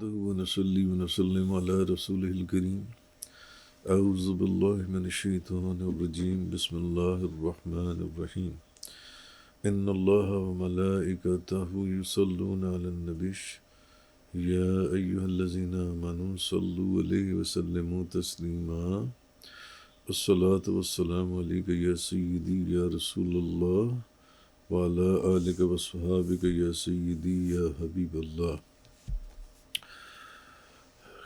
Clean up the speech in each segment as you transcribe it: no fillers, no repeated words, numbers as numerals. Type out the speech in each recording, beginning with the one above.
نحمده ونصلي ونسلم على رسوله الكريم أعوذ بالله من الشيطان الرجيم بسم الله الرحمن الرحيم إن الله وملائكته يصلون على النبي يا أيها الذين آمنوا صلوا عليه وسلموا تسليما الصلاة والسلام عليك يا سيدي يا رسول الله وعلى آلك وصحابك يا سيدي يا حبيب الله۔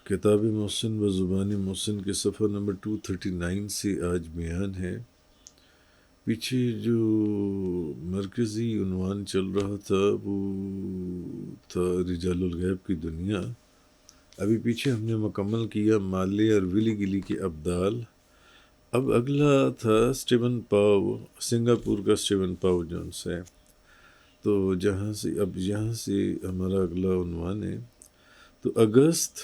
کتاب محسن و زبان محسن کے صفحہ نمبر 239 سے آج بیان ہے۔ پیچھے جو مرکزی عنوان چل رہا تھا وہ تھا رجال الغیب کی دنیا۔ ابھی پیچھے ہم نے مکمل کیا مالے اور ولی گلی کے ابدال۔ اب اگلا تھا اسٹیون پاؤ، سنگاپور کا اسٹیون پاؤ جونس ہے۔ تو یہاں سے ہمارا اگلا عنوان ہے۔ تو اگست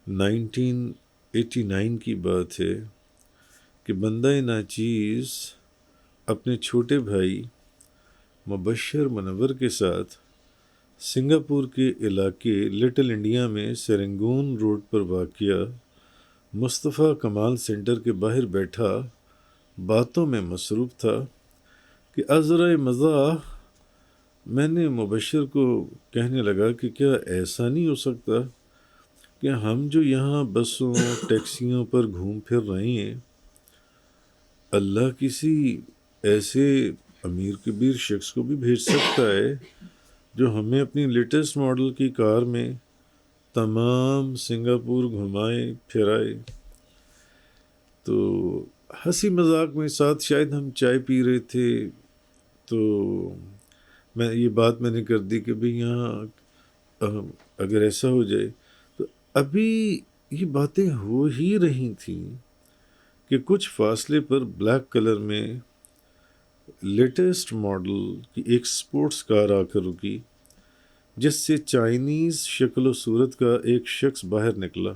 1989 کی بات ہے کہ بندہ ناچیز اپنے چھوٹے بھائی مبشر منور کے ساتھ سنگاپور کے علاقے لٹل انڈیا میں سرنگون روڈ پر واقع مصطفیٰ کمال سینٹر کے باہر بیٹھا باتوں میں مصروف تھا کہ عذرائے مزاح میں نے مبشر کو کہنے لگا کہ کیا ایسا نہیں ہو سکتا کہ ہم جو یہاں بسوں ٹیکسیوں پر گھوم پھر رہے ہیں، اللہ کسی ایسے امیر کبیر شخص کو بھی بھیج سکتا ہے جو ہمیں اپنی لیٹسٹ ماڈل کی کار میں تمام سنگاپور گھمائے پھرائے۔ تو ہنسی مذاق میں ساتھ شاید ہم چائے پی رہے تھے، تو یہ بات میں نے کر دی کہ بھئی یہاں اگر ایسا ہو جائے تو ابھی یہ باتیں ہو ہی رہی تھیں کہ کچھ فاصلے پر بلیک کلر میں لیٹسٹ ماڈل کی ایک سپورٹس کار آ کر رکی، جس سے چائنیز شکل و صورت کا ایک شخص باہر نکلا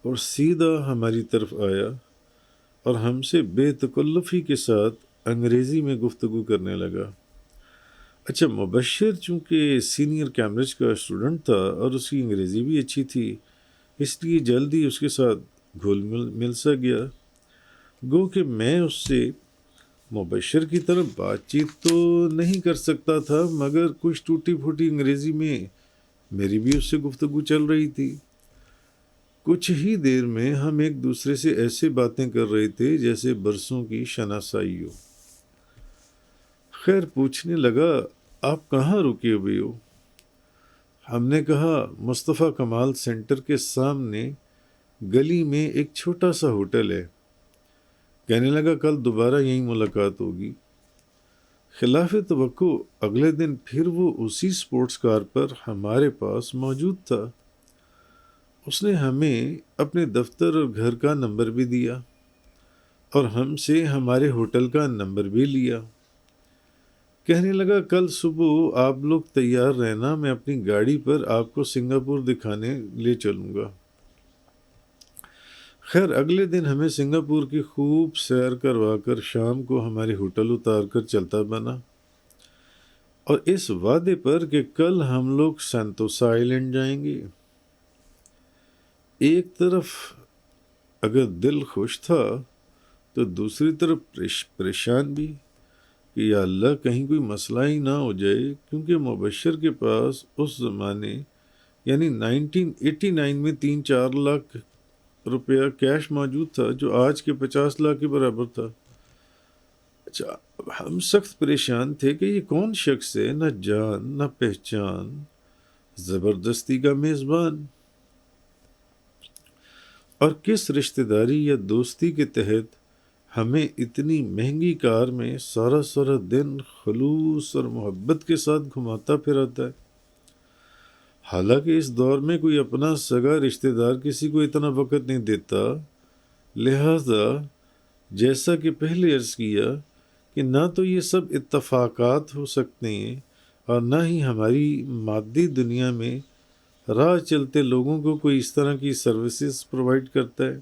اور سیدھا ہماری طرف آیا اور ہم سے بے تکلفی کے ساتھ انگریزی میں گفتگو کرنے لگا۔ اچھا، مبشر چونکہ سینئر کیمبرج کا اسٹوڈنٹ تھا اور اس کی انگریزی بھی اچھی تھی، اس لیے جلدی اس کے ساتھ گھل مل سا گیا۔ گو کہ میں اس سے مبشر کی طرف بات چیت تو نہیں کر سکتا تھا، مگر کچھ ٹوٹی پھوٹی انگریزی میں میری بھی اس سے گفتگو چل رہی تھی۔ کچھ ہی دیر میں ہم ایک دوسرے سے ایسے باتیں کر رہے تھے جیسے برسوں کی شناسائی ہو۔ خیر پوچھنے لگا، آپ کہاں رکے ہوئے ہو؟ ہم نے کہا مصطفیٰ کمال سینٹر کے سامنے گلی میں ایک چھوٹا سا ہوٹل ہے۔ کہنے لگا کل دوبارہ یہیں ملاقات ہوگی۔ خلاف توقع اگلے دن پھر وہ اسی سپورٹس کار پر ہمارے پاس موجود تھا۔ اس نے ہمیں اپنے دفتر اور گھر کا نمبر بھی دیا اور ہم سے ہمارے ہوٹل کا نمبر بھی لیا۔ کہنے لگا کل صبح آپ لوگ تیار رہنا، میں اپنی گاڑی پر آپ کو سنگاپور دکھانے لے چلوں گا۔ خیر اگلے دن ہمیں سنگاپور کی خوب سیر کروا کر شام کو ہمارے ہوٹل اتار کر چلتا بنا، اور اس وعدے پر کہ کل ہم لوگ سینتوسا آئلینڈ جائیں گے۔ ایک طرف اگر دل خوش تھا تو دوسری طرف پریشان بھی کہ یا اللہ کہیں کوئی مسئلہ ہی نہ ہو جائے، کیونکہ مبشر کے پاس اس زمانے یعنی 1989 میں 3-4 لاکھ روپیہ کیش موجود تھا، جو آج کے 50 لاکھ کے برابر تھا۔ اچھا، ہم سخت پریشان تھے کہ یہ کون شخص ہے، نہ جان نہ پہچان، زبردستی کا میزبان، اور کس رشتہ داری یا دوستی کے تحت ہمیں اتنی مہنگی کار میں سارا دن خلوص اور محبت کے ساتھ گھماتا پھراتا ہے۔ حالانکہ اس دور میں کوئی اپنا سگا رشتہ دار کسی کو اتنا وقت نہیں دیتا، لہذا جیسا کہ پہلے عرض کیا کہ نہ تو یہ سب اتفاقات ہو سکتے ہیں اور نہ ہی ہماری مادی دنیا میں راہ چلتے لوگوں کو کوئی اس طرح کی سروسز پرووائڈ کرتا ہے،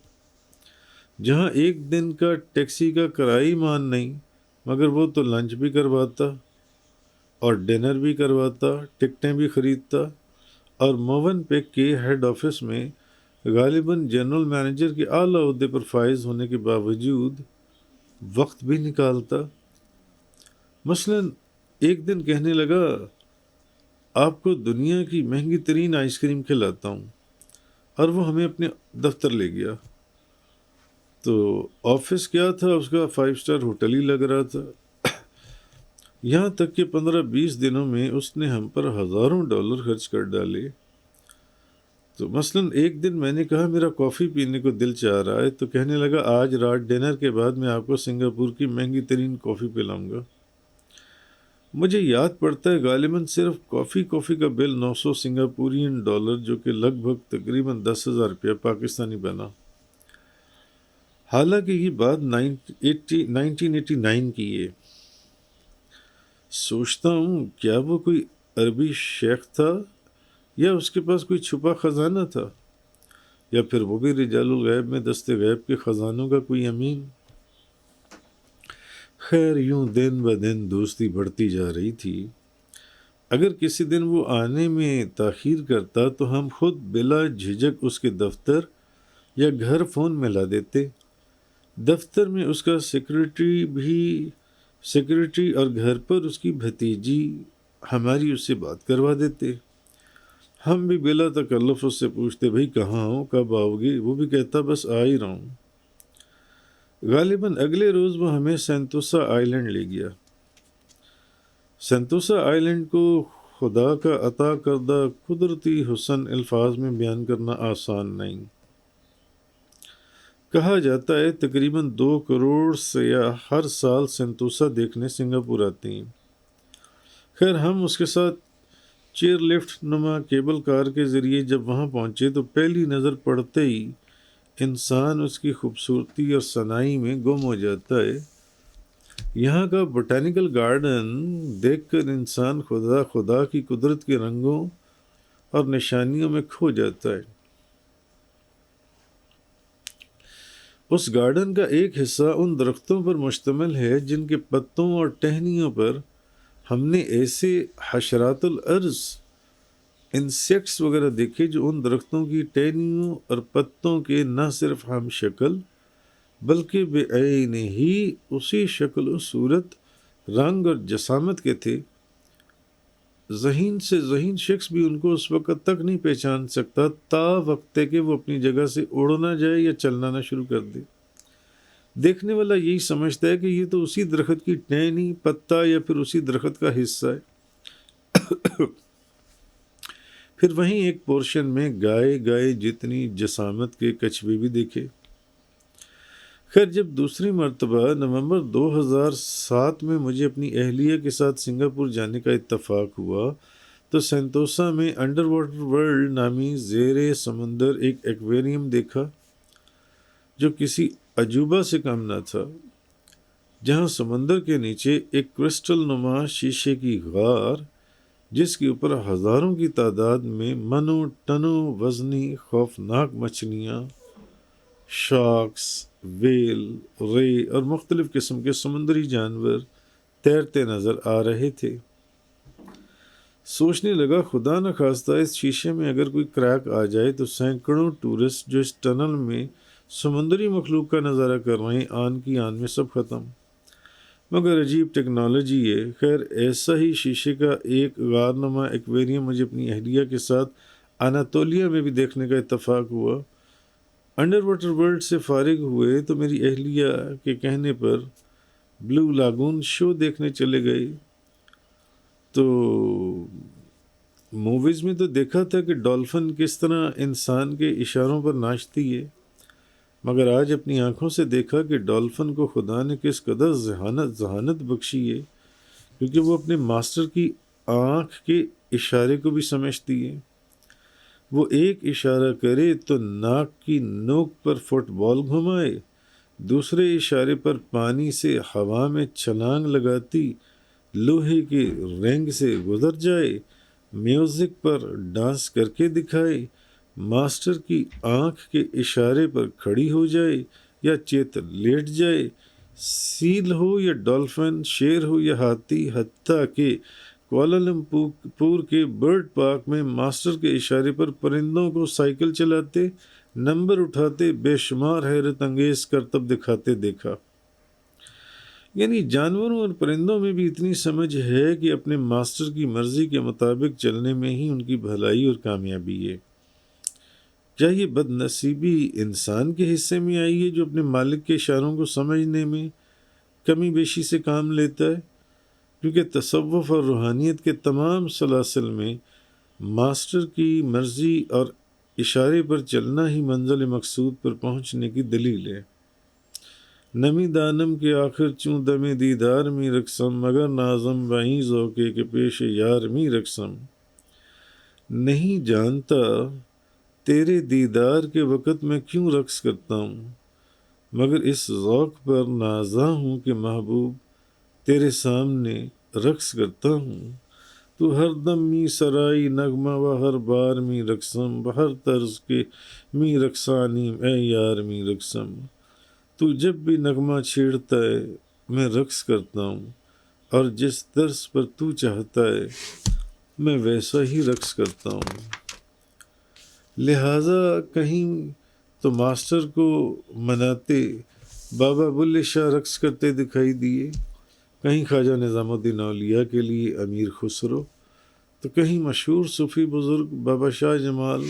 جہاں ایک دن کا ٹیکسی کا کرایہ مان نہیں، مگر وہ تو لنچ بھی کرواتا اور ڈنر بھی کرواتا، ٹکٹیں بھی خریدتا اور موون پیک کے ہیڈ آفس میں غالباً جنرل مینیجر کے اعلیٰ عہدے پر فائز ہونے کے باوجود وقت بھی نکالتا۔ مثلاً ایک دن کہنے لگا، آپ کو دنیا کی مہنگی ترین آئس کریم کھلاتا ہوں، اور وہ ہمیں اپنے دفتر لے گیا۔ تو آفس کیا تھا، اس کا 5 اسٹار ہوٹل ہی لگ رہا تھا۔ یہاں تک کہ 15-20 دنوں میں اس نے ہم پر ہزاروں ڈالر خرچ کر ڈالے۔ تو مثلاً ایک دن میں نے کہا میرا کافی پینے کو دل چاہ رہا ہے، تو کہنے لگا آج رات ڈنر کے بعد میں آپ کو سنگاپور کی مہنگی ترین کافی پلاؤں گا۔ مجھے یاد پڑتا ہے غالباً صرف کافی کا بل 900 سنگاپورین ڈالر، جو کہ لگ بھگ تقریباً 10,000 روپیہ پاکستانی بنا۔ حالانکہ یہ بات 1989 کی ہے۔ سوچتا ہوں کیا وہ کوئی عربی شیخ تھا، یا اس کے پاس کوئی چھپا خزانہ تھا، یا پھر وہ بھی رجال الغیب میں دست غیب کے خزانوں کا کوئی امین۔ خیر یوں دن بدن دوستی بڑھتی جا رہی تھی۔ اگر کسی دن وہ آنے میں تاخیر کرتا تو ہم خود بلا جھجک اس کے دفتر یا گھر فون ملا دیتے۔ دفتر میں اس کا سیکرٹری اور گھر پر اس کی بھتیجی ہماری اس سے بات کروا دیتے۔ ہم بھی بلا تکلف اس سے پوچھتے بھئی کہاں ہو، کب آؤ گے؟ وہ بھی کہتا بس آ ہی رہا ہوں۔ غالباً اگلے روز وہ ہمیں سینتوسا آئی لینڈ لے گیا۔ سینتوسا آئی لینڈ کو خدا کا عطا کردہ قدرتی حسن الفاظ میں بیان کرنا آسان نہیں۔ کہا جاتا ہے تقریباً 2 کروڑ سیاح ہر سال سینتوسا دیکھنے سنگاپور آتے ہیں۔ خیر ہم اس کے ساتھ چیئر لفٹ نما کیبل کار کے ذریعے جب وہاں پہنچے تو پہلی نظر پڑتے ہی انسان اس کی خوبصورتی اور صناعی میں گم ہو جاتا ہے۔ یہاں کا بوٹینیکل گارڈن دیکھ کر انسان خدا کی قدرت کے رنگوں اور نشانیوں میں کھو جاتا ہے۔ اس گارڈن کا ایک حصہ ان درختوں پر مشتمل ہے جن کے پتوں اور ٹہنیوں پر ہم نے ایسے حشرات الارض انسیکٹس وغیرہ دیکھے جو ان درختوں کی ٹہنیوں اور پتوں کے نہ صرف ہم شکل بلکہ بے عین ہی اسی شکل و صورت، رنگ اور جسامت کے تھے۔ ذہین سے ذہین شخص بھی ان کو اس وقت تک نہیں پہچان سکتا تا وقت کہ وہ اپنی جگہ سے اڑ نہ جائے یا چلنا نہ شروع کر دے۔ دیکھنے والا یہی سمجھتا ہے کہ یہ تو اسی درخت کی ٹہنی، پتا یا پھر اسی درخت کا حصہ ہے۔ پھر وہیں ایک پورشن میں گائے جتنی جسامت کے کچھوے بھی دیکھے۔ خیر جب دوسری مرتبہ نومبر 2007 میں مجھے اپنی اہلیہ کے ساتھ سنگاپور جانے کا اتفاق ہوا تو سینتوسا میں انڈر واٹر ورلڈ نامی زیر سمندر ایک ایکویریم دیکھا جو کسی عجوبہ سے کم نہ تھا، جہاں سمندر کے نیچے ایک کرسٹل نما شیشے کی غار جس کے اوپر ہزاروں کی تعداد میں منوں ٹنوں وزنی خوفناک مچھلیاں، شارکس، ویل، رے اور مختلف قسم کے سمندری جانور تیرتے نظر آ رہے تھے۔ سوچنے لگا خدا نہ خواستہ اس شیشے میں اگر کوئی کریک آ جائے تو سینکڑوں ٹورسٹ جو اس ٹنل میں سمندری مخلوق کا نظارہ کر رہے ہیں آن کی آن میں سب ختم۔ مگر عجیب ٹیکنالوجی ہے۔ خیر ایسا ہی شیشے کا ایک غارنما ایکویریم مجھے اپنی اہلیہ کے ساتھ اناتولیا میں بھی دیکھنے کا اتفاق ہوا۔ انڈر واٹر ورلڈ سے فارغ ہوئے تو میری اہلیہ کے کہنے پر بلو لاگون شو دیکھنے چلے گئے۔ تو موویز میں تو دیکھا تھا کہ ڈولفن کس طرح انسان کے اشاروں پر ناچتی ہے، مگر آج اپنی آنکھوں سے دیکھا کہ ڈولفن کو خدا نے کس قدر ذہانت بخشی ہے، کیونکہ وہ اپنے ماسٹر کی آنکھ کے اشارے کو بھی سمجھتی ہے۔ وہ ایک اشارہ کرے تو ناک کی نوک پر فٹ بال گھمائے، دوسرے اشارے پر پانی سے ہوا میں چھلانگ لگاتی لوہے کے رینگ سے گزر جائے، میوزک پر ڈانس کر کے دکھائے، ماسٹر کی آنکھ کے اشارے پر کھڑی ہو جائے یا چیت لیٹ جائے، سیل ہو یا ڈولفن، شیر ہو یا ہاتھی، حتیٰ کہ کوالالمپور کے برڈ پارک میں ماسٹر کے اشارے پر پرندوں کو سائیکل چلاتے، نمبر اٹھاتے، بے شمار حیرت انگیز کرتب دکھاتے دیکھا۔ یعنی جانوروں اور پرندوں میں بھی اتنی سمجھ ہے کہ اپنے ماسٹر کی مرضی کے مطابق چلنے میں ہی ان کی بھلائی اور کامیابی ہے۔ کیا یہ بد نصیبی انسان کے حصے میں آئی ہے جو اپنے مالک کے اشاروں کو سمجھنے میں کمی بیشی سے کام لیتا ہے؟ کیونکہ تصوف اور روحانیت کے تمام سلاسل میں ماسٹر کی مرضی اور اشارے پر چلنا ہی منزل مقصود پر پہنچنے کی دلیل ہے۔ نمی دانم کے آخر چوں دم دیدار می رقصم، مگر نازم وہیں ذوقے کے پیش یار می رقصم۔ نہیں جانتا تیرے دیدار کے وقت میں کیوں رقص کرتا ہوں، مگر اس ذوق پر نازاں ہوں کہ محبوب تیرے سامنے رقص کرتا ہوں۔ تو ہر دم می سرائی نغمہ و ہر بار می رقصم، بہر طرز کے می رقصانی اے یار می رقصم۔ تو جب بھی نغمہ چھیڑتا ہے میں رقص کرتا ہوں، اور جس طرز پر تو چاہتا ہے میں ویسا ہی رقص کرتا ہوں۔ لہٰذا کہیں تو ماسٹر کو مناتے بابا بلے شاہ رقص کرتے دکھائی دیے، کہیں خواجہ نظام الدین اولیاء کے لیے امیر خسرو، تو کہیں مشہور صوفی بزرگ بابا شاہ جمال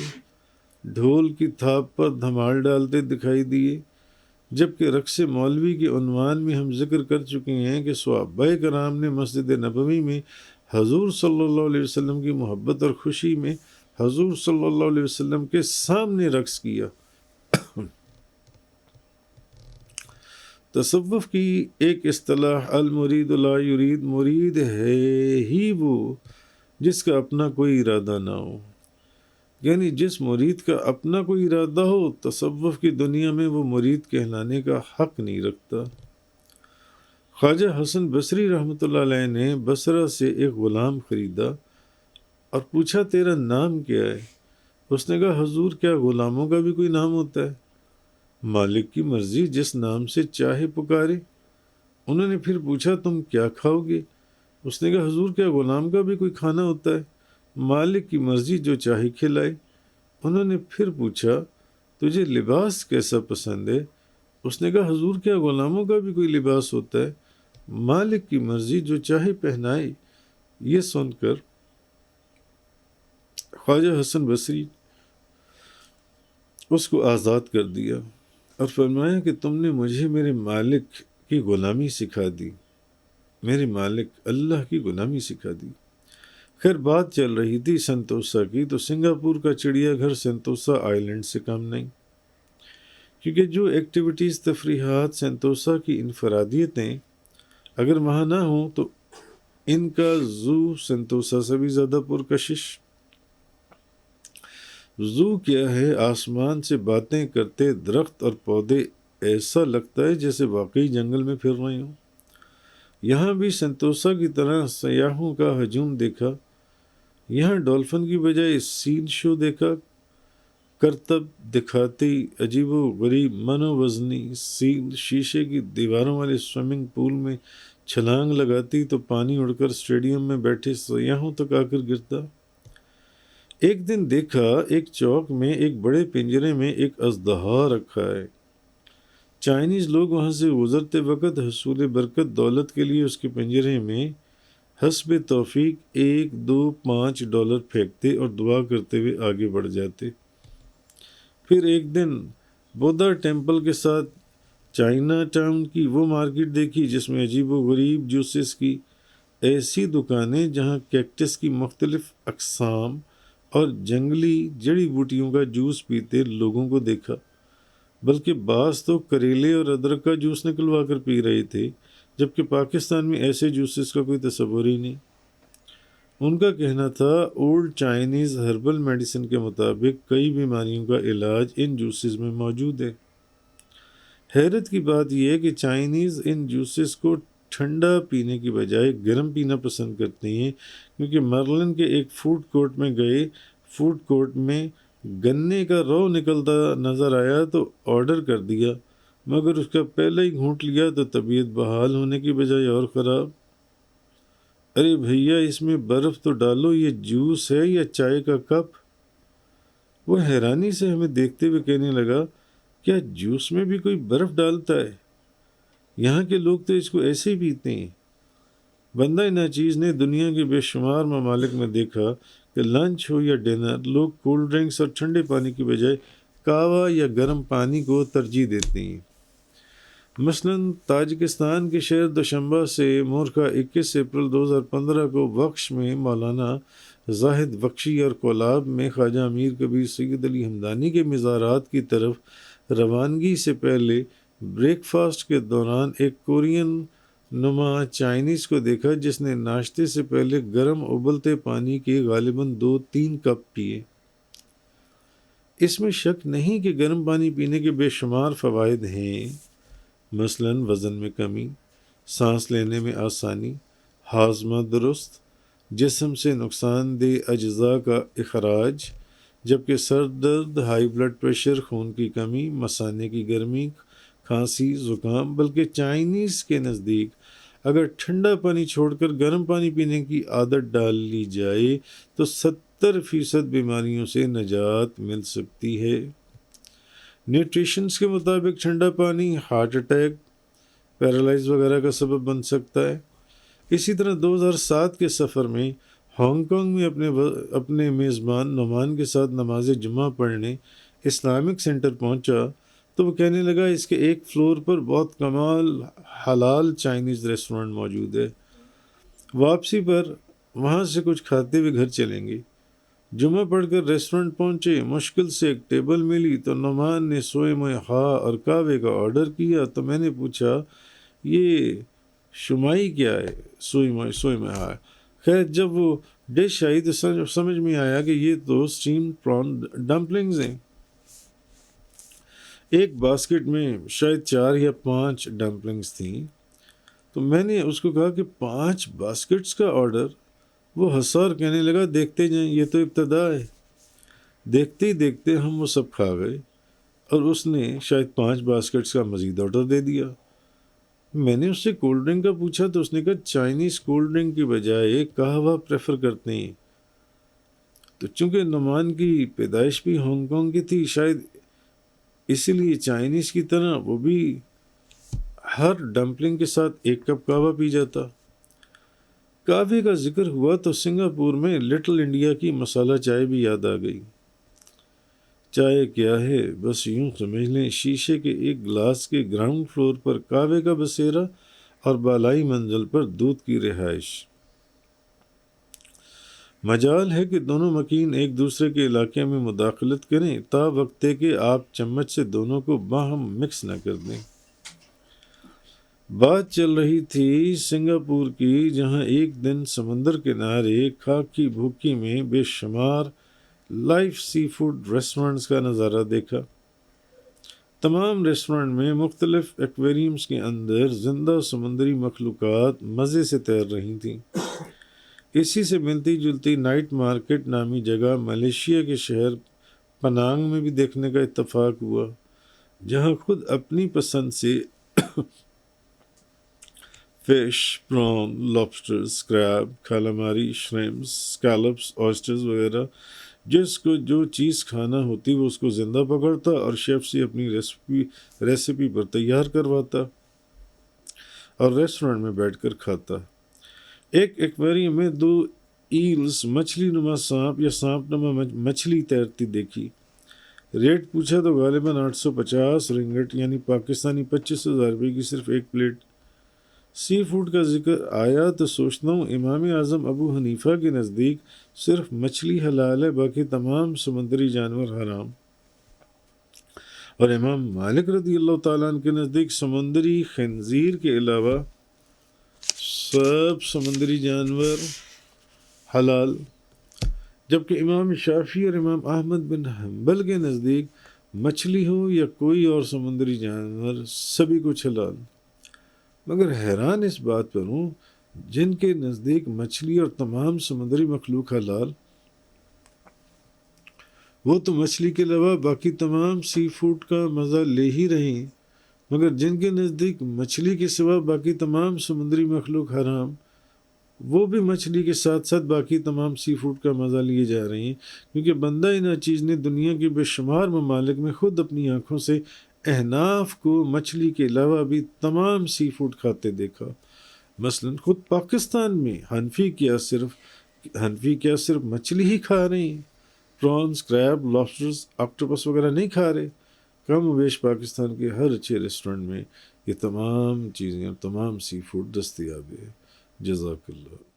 ڈھول کی تھاپ پر دھمال ڈالتے دکھائی دیے، جبکہ رقص مولوی کے عنوان میں ہم ذکر کر چکے ہیں کہ صحابہ کرام نے مسجد نبوی میں حضور صلی اللہ علیہ وسلم کی محبت اور خوشی میں حضور صلی اللہ علیہ وسلم کے سامنے رقص کیا۔ تصوف کی ایک اصطلاح المرید لا یرید، مرید ہے ہی وہ جس کا اپنا کوئی ارادہ نہ ہو، یعنی جس مرید کا اپنا کوئی ارادہ ہو تصوف کی دنیا میں وہ مرید کہلانے کا حق نہیں رکھتا۔ خواجہ حسن بصری رحمۃ اللہ علیہ نے بصرہ سے ایک غلام خریدا اور پوچھا تیرا نام کیا ہے؟ اس نے کہا حضور کیا غلاموں کا بھی کوئی نام ہوتا ہے؟ مالک کی مرضی جس نام سے چاہے پکارے۔ انہوں نے پھر پوچھا تم کیا کھاؤ گے؟ اس نے کہا حضور کیا غلام کا بھی کوئی کھانا ہوتا ہے؟ مالک کی مرضی جو چاہے کھلائے۔ انہوں نے پھر پوچھا تجھے لباس کیسا پسند ہے؟ اس نے کہا حضور کیا غلاموں کا بھی کوئی لباس ہوتا ہے؟ مالک کی مرضی جو چاہے پہنائے۔ یہ سن کر خواجہ حسن بصری اس کو آزاد کر دیا اور فرمایا کہ تم نے مجھے میرے مالک کی غلامی سکھا دی، میرے مالک اللہ کی غلامی سکھا دی۔ خیر بات چل رہی تھی سنتوسا کی، تو سنگاپور کا چڑیا گھر سنتوسا آئی لینڈ سے کم نہیں، کیونکہ جو ایکٹیویٹیز تفریحات سنتوسا کی انفرادیتیں اگر وہاں نہ ہوں تو ان کا زو سنتوسا سے بھی زیادہ پرکشش۔ زو کیا ہے؟ آسمان سے باتیں کرتے درخت اور پودے، ایسا لگتا ہے جیسے واقعی جنگل میں پھر رہے ہوں۔ یہاں بھی سنتوسا کی طرح سیاحوں کا ہجوم دیکھا۔ یہاں ڈولفن کی بجائے سین شو دیکھا، کرتب دکھاتی عجیب و غریب منو وزنی سین شیشے کی دیواروں والے سوئمنگ پول میں چھلانگ لگاتی تو پانی اڑ کر اسٹیڈیم میں بیٹھے سیاحوں تک آ کر گرتا۔ ایک دن دیکھا ایک چوک میں ایک بڑے پنجرے میں ایک اژدہا رکھا ہے۔ چائنیز لوگ وہاں سے گزرتے وقت حصول برکت دولت کے لیے اس کے پنجرے میں حسب توفیق 1 2 5 ڈالر پھینکتے اور دعا کرتے ہوئے آگے بڑھ جاتے۔ پھر ایک دن بودھا ٹیمپل کے ساتھ چائنا ٹاؤن کی وہ مارکیٹ دیکھی جس میں عجیب و غریب جوسز کی ایسی دکانیں جہاں کیکٹس کی مختلف اقسام اور جنگلی جڑی بوٹیوں کا جوس پیتے لوگوں کو دیکھا، بلکہ بعض تو کریلے اور ادرک کا جوس نکلوا کر پی رہے تھے، جبکہ پاکستان میں ایسے جوسز کا کوئی تصور ہی نہیں۔ ان کا کہنا تھا اولڈ چائنیز ہربل میڈیسن کے مطابق کئی بیماریوں کا علاج ان جوسز میں موجود ہے۔ حیرت کی بات یہ ہے کہ چائنیز ان جوسز کو ٹھنڈا پینے کی بجائے گرم پینا پسند کرتے ہیں، کیونکہ مرلن کے ایک فوڈ کورٹ میں گئے، فوڈ کورٹ میں گنے کا رو نکلتا نظر آیا تو آرڈر کر دیا، مگر اس کا پہلا ہی گھونٹ لیا تو طبیعت بحال ہونے کی بجائے اور خراب۔ ارے بھیا اس میں برف تو ڈالو، یہ جوس ہے یا چائے کا کپ؟ وہ حیرانی سے ہمیں دیکھتے ہوئے کہنے لگا، کیا جوس میں بھی کوئی برف ڈالتا ہے؟ یہاں کے لوگ تو اس کو ایسے ہی پیتے ہیں۔ بندہ ناچیز نے دنیا کے بے شمار ممالک میں دیکھا کہ لنچ ہو یا ڈنر، لوگ کولڈ ڈرنکس اور ٹھنڈے پانی کی بجائے کہوہ یا گرم پانی کو ترجیح دیتے ہیں۔ مثلاً تاجکستان کے شہر دوشنبہ سے مورخہ 21 اپریل 2015 کو بخش میں مولانا زاہد بخشی اور کولاب میں خواجہ امیر کبیر سید علی ہمدانی کے مزارات کی طرف روانگی سے پہلے بریک فاسٹ کے دوران ایک کورین نما چائنیز کو دیکھا جس نے ناشتے سے پہلے گرم ابلتے پانی کے غالباً 2-3 کپ پیے۔ اس میں شک نہیں کہ گرم پانی پینے کے بے شمار فوائد ہیں، مثلاً وزن میں کمی، سانس لینے میں آسانی، ہاضمہ درست، جسم سے نقصان دہ اجزاء کا اخراج، جبکہ سر درد، ہائی بلڈ پریشر، خون کی کمی، مثانے کی گرمی، کھانسی، زکام، بلکہ چائنیز کے نزدیک اگر ٹھنڈا پانی چھوڑ کر گرم پانی پینے کی عادت ڈال لی جائے تو 70% بیماریوں سے نجات مل سکتی ہے۔ نیوٹریشنز کے مطابق ٹھنڈا پانی ہارٹ اٹیک، پیرالائز وغیرہ کا سبب بن سکتا ہے۔ اسی طرح 2007 کے سفر میں ہانگ کانگ میں اپنے میزبان نعمان کے ساتھ نماز جمعہ پڑھنے اسلامک سینٹر پہنچا تو وہ کہنے لگا اس کے ایک فلور پر بہت کمال حلال چائنیز ریسٹورنٹ موجود ہے، واپسی پر وہاں سے کچھ کھاتے ہوئے گھر چلیں گے۔ جمعہ پڑھ کر ریسٹورنٹ پہنچے، مشکل سے ایک ٹیبل ملی تو نعمان نے سوئے موئے ہا اور کعوے کا آرڈر کیا تو میں نے پوچھا یہ شمائی کیا ہے؟ سوئے موئے ہا۔ خیر جب وہ ڈش آئی تو سمجھ میں آیا کہ یہ تو اسٹیم پران ڈمپلنگز ہیں۔ ایک باسکٹ میں شاید 4 یا 5 ڈمپلنگز تھیں، تو میں نے اس کو کہا کہ 5 باسکٹس کا آرڈر؟ وہ ہنسا اور کہنے لگا دیکھتے جائیں، یہ تو ابتدا ہے۔ دیکھتے ہی دیکھتے ہم وہ سب کھا گئے اور اس نے شاید 5 باسکٹس کا مزید آرڈر دے دیا۔ میں نے اس سے کولڈ ڈرنک کا پوچھا تو اس نے کہا چائنیز کولڈ ڈرنک کی بجائے قہوہ پریفر کرتے ہیں۔ تو چونکہ نعمان کی پیدائش بھی ہانگ کانگ کی تھی، شاید اسی لیے چائنیز کی طرح وہ بھی ہر ڈمپلنگ کے ساتھ 1 کپ قہوہ پی جاتا۔ قہوے کا ذکر ہوا تو سنگاپور میں لٹل انڈیا کی مسالہ چائے بھی یاد آ گئی۔ چائے کیا ہے، بس یوں سمجھ لیں شیشے کے ایک گلاس کے گراؤنڈ فلور پر قہوے کا بسیرا اور بالائی منزل پر دودھ کی رہائش۔ مجال ہے کہ دونوں مکین ایک دوسرے کے علاقے میں مداخلت کریں تا وقتے کہ آپ چمچ سے دونوں کو باہم مکس نہ کر دیں۔ بات چل رہی تھی سنگاپور کی، جہاں ایک دن سمندر کنارے کھاکی بھوکی میں بے شمار لائف سی فوڈ ریسٹورنٹس کا نظارہ دیکھا۔ تمام ریسٹورنٹ میں مختلف ایکویریمز کے اندر زندہ سمندری مخلوقات مزے سے تیر رہی تھیں۔ اسی سے ملتی جلتی نائٹ مارکیٹ نامی جگہ ملیشیا کے شہر پنانگ میں بھی دیکھنے کا اتفاق ہوا، جہاں خود اپنی پسند سے فش، پران، لابسٹرز، کریب، کالاماری، شریمپس، اسکیلپس، آئسٹرز وغیرہ جس کو جو چیز کھانا ہوتی وہ اس کو زندہ پکڑتا اور شیف سے اپنی ریسیپی پر تیار کرواتا اور ریسٹورنٹ میں بیٹھ کر کھاتا۔ ایک ایکویریم میں 2 ایلز، مچھلی نما سانپ یا سانپ نما مچھلی تیرتی دیکھی۔ ریٹ پوچھا تو غالباً 850 رنگٹ یعنی پاکستانی 25,000 روپے کی صرف ایک پلیٹ۔ سی فوڈ کا ذکر آیا تو سوچتا ہوں امام اعظم ابو حنیفہ کے نزدیک صرف مچھلی حلال ہے، باقی تمام سمندری جانور حرام، اور امام مالک رضی اللہ تعالیٰ عنہ کے نزدیک سمندری خنزیر کے علاوہ سب سمندری جانور حلال، جبکہ امام شافعی اور امام احمد بن حنبل کے نزدیک مچھلی ہو یا کوئی اور سمندری جانور سبھی کچھ حلال۔ مگر حیران اس بات پر ہوں جن کے نزدیک مچھلی اور تمام سمندری مخلوق حلال، وہ تو مچھلی کے علاوہ باقی تمام سی فوڈ کا مزہ لے ہی رہے ہیں، مگر جن کے نزدیک مچھلی کے سوا باقی تمام سمندری مخلوق حرام، وہ بھی مچھلی کے ساتھ ساتھ باقی تمام سی فوڈ کا مزہ لیے جا رہی ہیں، کیونکہ بندہ ناچیز نے دنیا کے بے شمار ممالک میں خود اپنی آنکھوں سے احناف کو مچھلی کے علاوہ بھی تمام سی فوڈ کھاتے دیکھا۔ مثلا خود پاکستان میں حنفی کیا صرف مچھلی ہی کھا رہے ہیں، پرانس، کریب، لابسٹرز، آکٹوپس وغیرہ نہیں کھا رہے۔ کم و بیش پاکستان کے ہر اچھے ریسٹورنٹ میں یہ تمام چیزیں اور تمام سی فوڈ دستیاب ہے۔ جزاک اللہ۔